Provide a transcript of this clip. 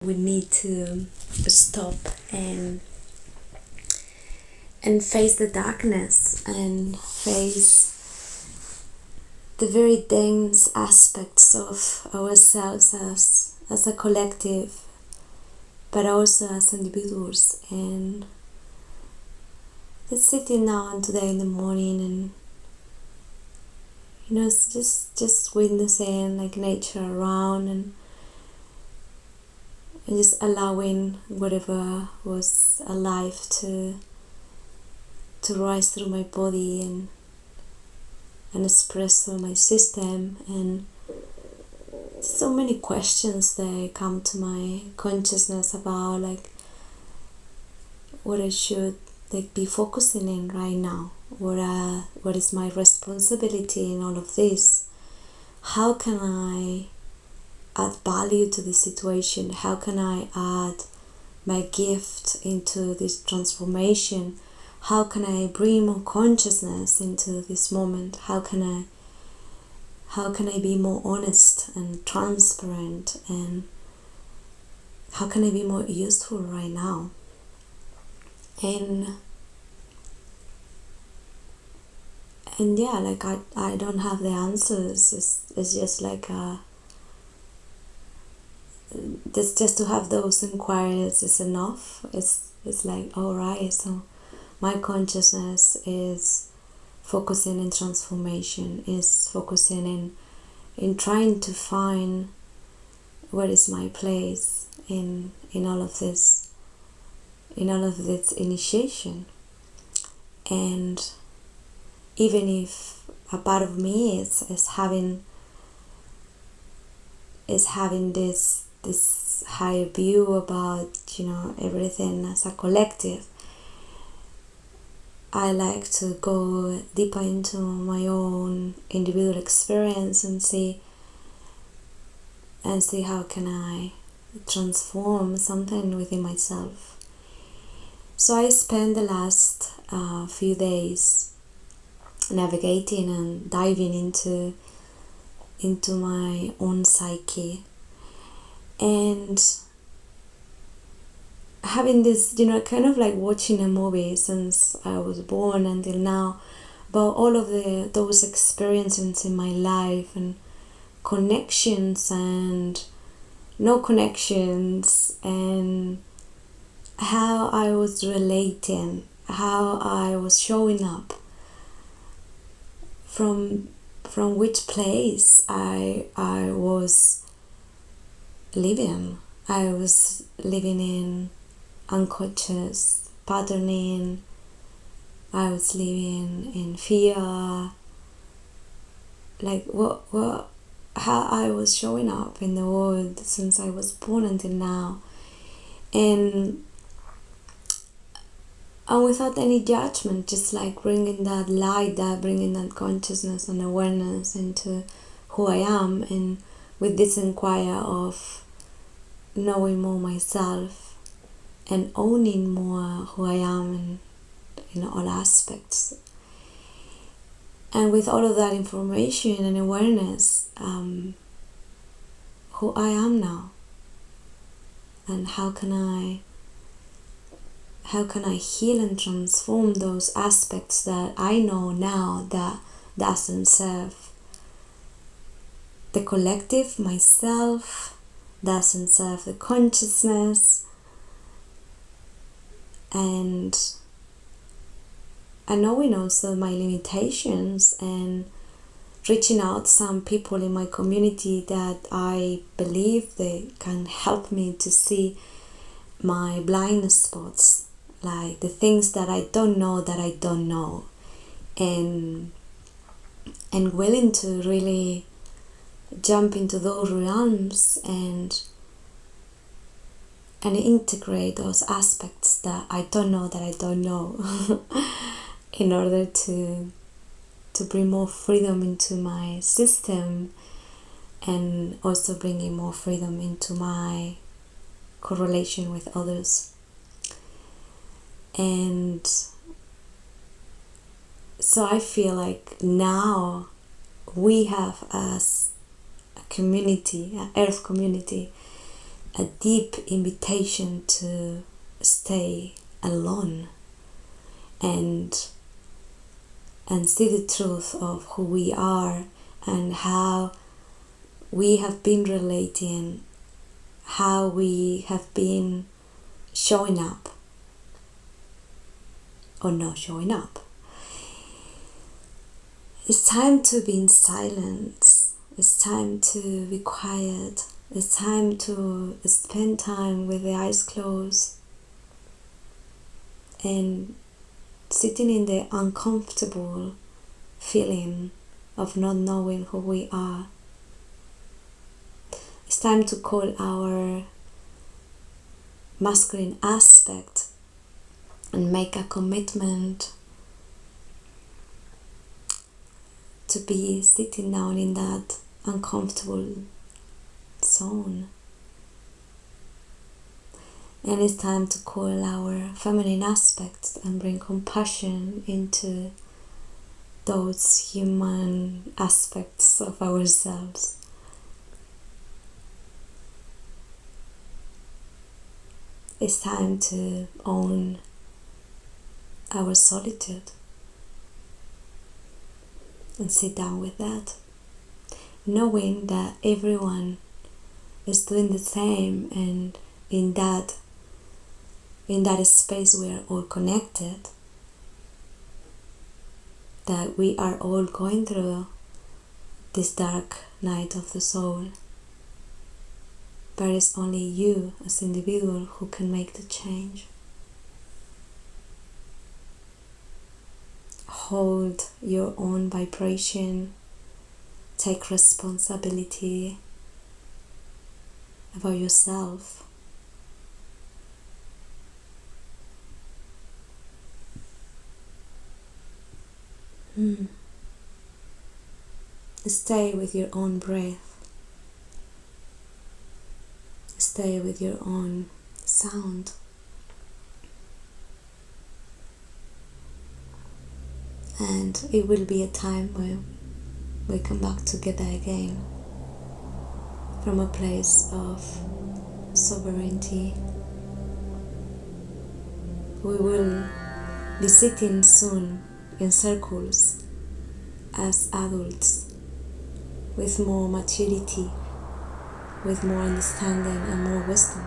we need to stop and face the darkness and face the very dense aspects of ourselves as a collective, but also as individuals. And just sitting now and today in the morning, and it's just witnessing like nature around, and just allowing whatever was alive to rise through my body and express through my system. And so many questions that come to my consciousness about like what I should be focusing in right now. What is my responsibility in all of this? How can I add value to this situation? How can I add my gift into this transformation? How can I bring more consciousness into this moment? How can I be more honest and transparent? And how can I be more useful right now? And yeah, like I don't have the answers. It's just like just to have those inquiries is enough. It's like, all right, so my consciousness is focusing in transformation, is focusing in trying to find where is my place in all of this, initiation. And even if a part of me is having this higher view about everything as a collective, I like to go deeper into my own individual experience and see how can I transform something within myself. So I spent the last few days navigating and diving into my own psyche, and having this, kind of like watching a movie since I was born until now, about all of those experiences in my life, and connections and no connections, and how I was relating, how I was showing up, from which place I was living. I was living in unconscious patterning. I was living in fear. Like how I was showing up in the world since I was born until now, and without any judgment, just like bringing that light, bringing that consciousness and awareness into who I am, and with this inquiry of knowing more myself and owning more who I am in all aspects. And with all of that information and awareness, who I am now, and how can I heal and transform those aspects that I know now that doesn't serve the collective, myself, doesn't serve the consciousness, and knowing also my limitations, and reaching out some people in my community that I believe they can help me to see my blind spots, like the things that I don't know, and willing to really jump into those realms and integrate those aspects that I don't know in order to bring more freedom into my system, and also bringing more freedom into my correlation with others. And so I feel like now we have, as a community, an earth community, a deep invitation to stay alone and see the truth of who we are and how we have been relating, how we have been showing up or not showing up. It's time to be in silence. It's time to be quiet. It's time to spend time with the eyes closed and sitting in the uncomfortable feeling of not knowing who we are. It's time to call our masculine aspect and make a commitment to be sitting down in that uncomfortable zone. And it's time to call our feminine aspects and bring compassion into those human aspects of ourselves. It's time to own our solitude and sit down with that, knowing that everyone is doing the same, and in that space we are all connected, that we are all going through this dark night of the soul, but it's only you as an individual who can make the change. Hold your own vibration, take responsibility about yourself. Stay with your own breath. Stay with your own sound. And it will be a time where we come back together again from a place of sovereignty. We will be sitting soon in circles as adults with more maturity, with more understanding and more wisdom.